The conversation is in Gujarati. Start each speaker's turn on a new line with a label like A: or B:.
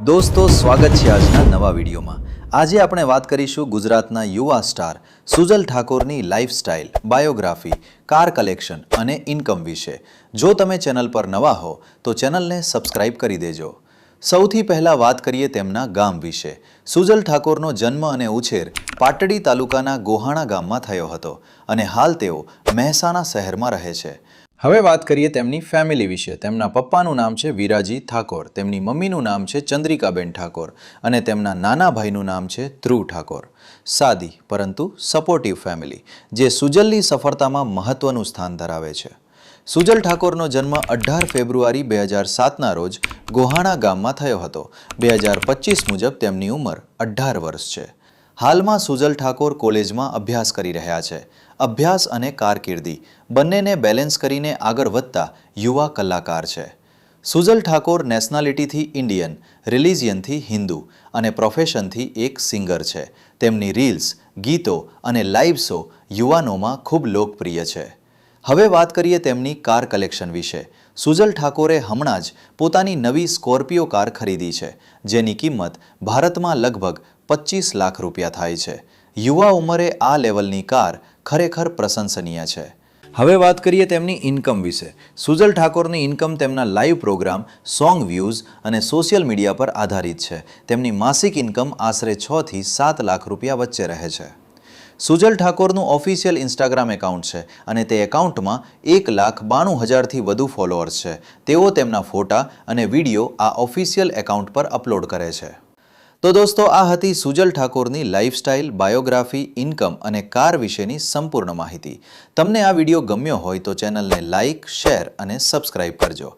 A: દોસ્તો સ્વાગત છે આજના નવા વિડીયોમાં। આજે આપણે વાત કરીશું ગુજરાતના યુવા સ્ટાર સુજલ ઠાકોરની લાઇફસ્ટાઇલ, બાયોગ્રાફી, કાર કલેક્શન અને ઇન્કમ વિશે। જો તમે ચેનલ પર નવા હો તો ચેનલને સબસ્ક્રાઇબ કરી દેજો। સૌથી પહેલાં વાત કરીએ તેમના ગામ વિશે। સુજલ ઠાકોરનો જન્મ અને ઉછેર પાટડી તાલુકાના ગોહાણા ગામમાં થયો હતો અને હાલ તેઓ મહેસાણા શહેરમાં રહે છે। હવે વાત કરીએ તેમની ફેમિલી વિશે। તેમના પપ્પાનું નામ છે વિરાજી ઠાકોર, તેમની મમ્મીનું નામ છે ચંદ્રિકાબેન ઠાકોર અને તેમના નાના ભાઈનું નામ છે ધ્રુવ ઠાકોર। સાદી પરંતુ સપોર્ટિવ ફેમિલી જે સુજલની સફળતામાં મહત્વનું સ્થાન ધરાવે છે। સુજલ ઠાકોરનો જન્મ 18 ફેબ્રુઆરી 2007ના રોજ ગોહાણા ગામમાં થયો હતો। 2025 મુજબ તેમની ઉંમર 18 વર્ષ છે। હાલમાં સુજલ ઠાકોર કોલેજમાં અભ્યાસ કરી રહ્યા છે। અભ્યાસ અને કારકિર્દી બંનેને બેલેન્સ કરીને આગળ વધતા યુવા કલાકાર છે। સુજલ ઠાકોર નેશનાલિટીથી ઇન્ડિયન, રિલિજિયનથી હિન્દુ અને પ્રોફેશનથી એક સિંગર છે। તેમની રીલ્સ, ગીતો અને લાઇવ શો યુવાનોમાં ખૂબ લોકપ્રિય છે। હવે વાત કરીએ તેમની કાર કલેક્શન વિશે। સુજલ ઠાકોરે હમણાં જ પોતાની નવી સ્કોર્પિયો કાર ખરીદી છે, જેની કિંમત ભારતમાં લગભગ 25 લાખ રૂપિયા થાય છે। યુવા ઉંમરે આ લેવલની કાર ખરેખર પ્રશંસનીય છે। હવે વાત કરીએ તેમની ઇન્કમ વિશે। સુજલ ઠાકોરની ઇન્કમ તેમના લાઈવ પ્રોગ્રામ, સોંગ વ્યૂઝ અને સોશિયલ મીડિયા પર આધારિત છે। તેમની માસિક ઇન્કમ આશરે 6 થી 7 લાખ રૂપિયા વચ્ચે રહે છે। સુજલ ઠાકોરનું ઓફિશિયલ ઇન્સ્ટાગ્રામ એકાઉન્ટ છે અને તે એકાઉન્ટમાં 1,92,000થી વધુ ફોલોઅર્સ છે। તેઓ તેમના ફોટા અને વિડીયો આ ઓફિશિયલ એકાઉન્ટ પર અપલોડ કરે છે। તો દોસ્તો, આ હતી સુજલ ઠાકોરની લાઇફસ્ટાઇલ, બાયોગ્રાફી, ઇન્કમ અને કાર વિશેની સંપૂર્ણ માહિતી। તમને આ વિડીયો ગમ્યો હોય તો ચેનલને લાઇક, શેર અને સબસ્ક્રાઇબ કરજો।